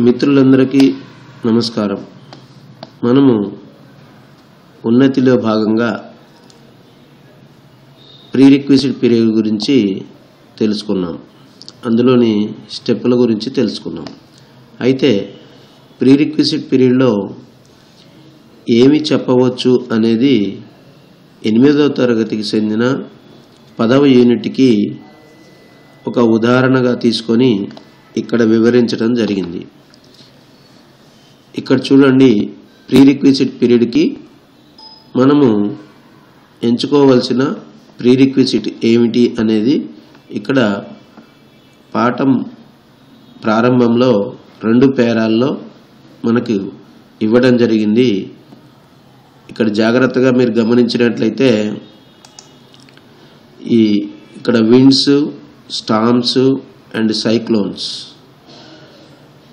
మిత్రులందరికీ నమస్కారం. మనము ఉన్నతిలో భాగంగా ప్రీరిక్విజిట్ పీరియడ్ గురించి తెలుసుకున్నాం. అందులోని స్టెప్పుల గురించి తెలుసుకున్నాం. అయితే ప్రీరిక్విజిట్ పీరియడ్లో ఏమి చెప్పవచ్చు అనేది 8వ తరగతికి చెందిన 10వ యూనిట్కి ఒక ఉదాహరణగా తీసుకొని ఇక్కడ వివరించడం జరిగింది. ఇక్కడ చూడండి, ప్రీరిక్విజిట్ పీరియడ్కి మనము ఎంచుకోవాల్సిన ప్రీరిక్విజిట్ ఏమిటి అనేది ఇక్కడ పాఠం ప్రారంభంలో 2 పేరాల్లో మనకు ఇవ్వడం జరిగింది. ఇక్కడ జాగ్రత్తగా మీరు గమనించినట్లయితే ఇక్కడ winds, storms and cyclones.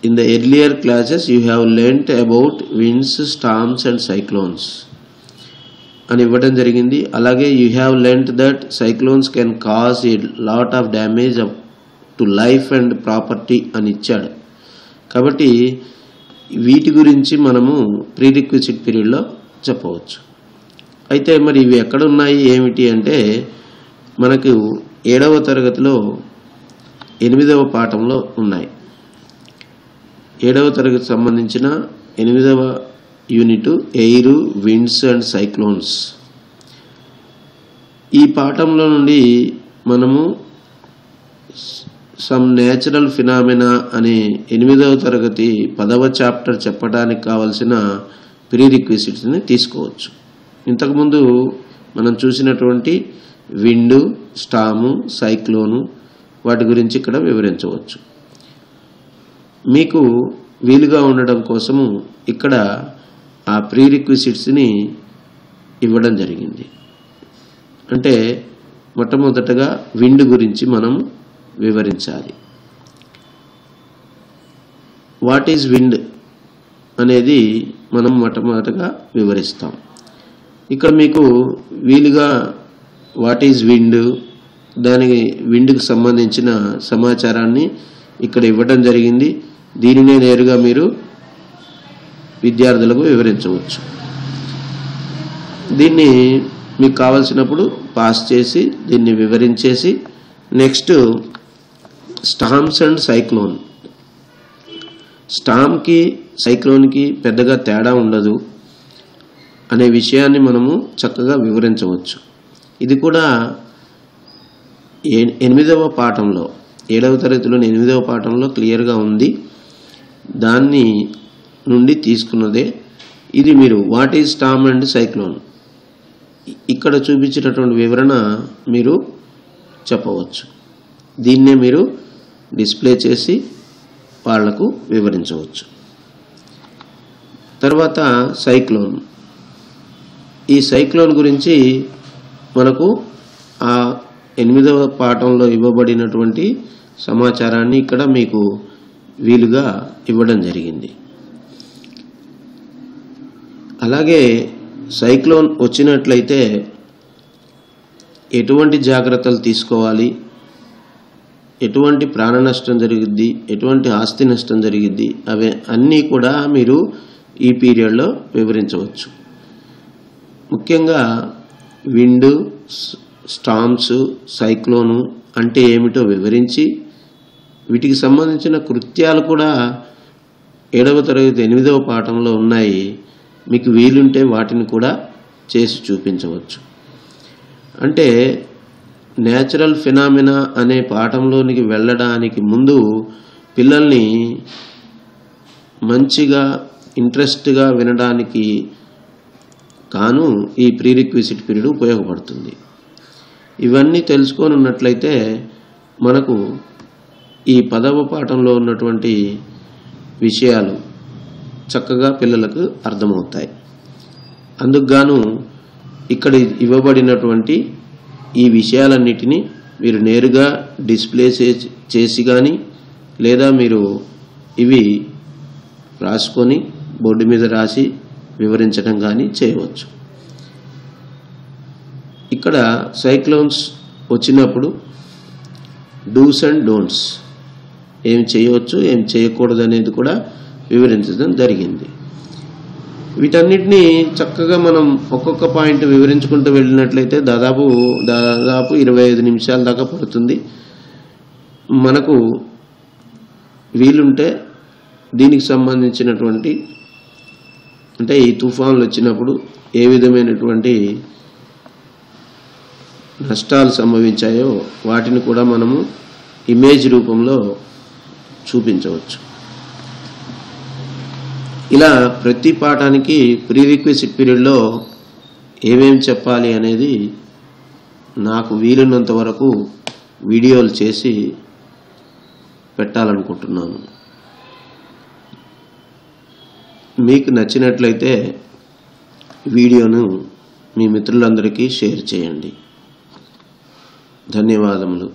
In the earlier classes you have learnt about winds, storms and cyclones అని ఇవ్వడం జరిగింది. అలాగే you have learnt that cyclones can cause a lot of damage to life and property అని ఇచ్చాడు. కాబట్టి వీటి గురించి మనము ప్రీరిక్విజిట్ పీరియడ్లో చెప్పవచ్చు. అయితే మరి ఇవి ఎక్కడ ఉన్నాయి ఏమిటి అంటే మనకు 7వ తరగతిలో 8వ పాఠంలో ఉన్నాయి. 7వ తరగతి సంబంధించిన 8వ unit air, winds and cyclones. ఈ పాఠంలో నుండి మనము సమ్ నేచురల్ ఫినామినా అనే 8వ తరగతి 10వ చాప్టర్ చెప్పడానికి కావలసిన ప్రీరిక్విజిట్స్ని తీసుకోవచ్చు. ఇంతకుముందు మనం చూసినటువంటి విండ్, స్టాము, సైక్లోను వాటి గురించి ఇక్కడ వివరించవచ్చు. మీకు వీలుగా ఉండడం కోసము ఇక్కడ ఆ ప్రీరిక్విజిట్స్ని ఇవ్వడం జరిగింది. అంటే మొట్టమొదటగా విండ్ గురించి మనం వివరించాలి. వాట్ ఈజ్ విండ్ అనేది మనం మొట్టమొదటగా వివరిస్తాం. ఇక్కడ మీకు వీలుగా వాట్ ఈజ్ విండ్, దానికి విండ్కి సంబంధించిన సమాచారాన్ని ఇక్కడ ఇవ్వడం జరిగింది. దీనినే నేరుగా మీరు విద్యార్థులకు వివరించవచ్చు. దీన్ని మీకు కావలసినప్పుడు పాస్ చేసి దీన్ని వివరించేసి నెక్స్ట్ స్టార్మ్స్ అండ్ సైక్లోన్. స్టార్మ్కి సైక్లోన్కి పెద్దగా తేడా ఉండదు అనే విషయాన్ని మనము చక్కగా వివరించవచ్చు. ఇది కూడా 8వ పాఠంలో 7వ తరగతిలోని 8వ పాఠంలో క్లియర్గా ఉంది. దాన్ని నుండి తీసుకున్నదే ఇది. మీరు what is Storm and cyclone ఇక్కడ చూపించినటువంటి వివరణ మీరు చెప్పవచ్చు. దీన్నే మీరు డిస్ప్లే చేసి వాళ్లకు వివరించవచ్చు. తర్వాత సైక్లోన్. ఈ సైక్లోన్ గురించి మనకు ఆ 8వ పాఠంలో ఇవ్వబడినటువంటి సమాచారాన్ని ఇక్కడ మీకు వీలుగా ఇవ్వడం జరిగింది. అలాగే సైక్లోన్ వచ్చినట్లయితే ఎటువంటి జాగ్రత్తలు తీసుకోవాలి, ఎటువంటి ప్రాణ నష్టం జరిగిద్ది, ఎటువంటి ఆస్తి నష్టం జరిగిద్ది, అవే అన్నీ కూడా మీరు ఈ పీరియడ్లో వివరించవచ్చు. ముఖ్యంగా విండ్, స్టార్మ్స్, సైక్లోను అంటే ఏమిటో వివరించి వీటికి సంబంధించిన కృత్యాలు కూడా 7వ తరగతి 8వ పాఠంలో ఉన్నాయి. మీకు వీలుంటే వాటిని కూడా చేసి చూపించవచ్చు. అంటే నేచురల్ ఫినామినా అనే పాఠంలోనికి వెళ్ళడానికి ముందు పిల్లల్ని మంచిగా ఇంట్రెస్ట్గా వినడానికి కాను ఈ ప్రీరిక్విజిట్ పీరియడ్ ఉపయోగపడుతుంది. ఇవన్నీ తెలుసుకొని ఉన్నట్లయితే మనకు ఈ 10వ పాఠంలో ఉన్నటువంటి విషయాలు చక్కగా పిల్లలకు అర్థమవుతాయి. అందుకుగాను ఇక్కడ ఇవ్వబడినటువంటి ఈ విషయాలన్నిటినీ మీరు నేరుగా డిస్ప్లే చేసి కానీ లేదా మీరు ఇవి రాసుకొని బోర్డు మీద రాసి వివరించడం కానీ చేయవచ్చు. ఇక్కడ సైక్లోన్స్ వచ్చినప్పుడు డూస్ అండ్ డోంట్స్ ఏం చేయవచ్చు ఏం చేయకూడదు అనేది కూడా వివరించడం జరిగింది. వీటన్నిటిని చక్కగా మనం ఒక్కొక్క పాయింట్ వివరించుకుంటూ వెళ్ళినట్లయితే దాదాపు 25 నిమిషాల దాకా పడుతుంది. మనకు వీలుంటే దీనికి సంబంధించినటువంటి అంటే ఈ తుఫాన్లు వచ్చినప్పుడు ఏ విధమైనటువంటి నష్టాలు సంభవించాయో వాటిని కూడా మనము ఇమేజ్ రూపంలో చూపించవచ్చు. ఇలా ప్రతి పాఠానికి ప్రీరిక్విజిట్ పీరియడ్లో ఏమేమి చెప్పాలి అనేది నాకు వీలున్నంత వరకు వీడియోలు చేసి పెట్టాలనుకుంటున్నాను. మీకు నచ్చినట్లయితే వీడియోను మీ మిత్రులందరికీ షేర్ చేయండి. ధన్యవాదములు.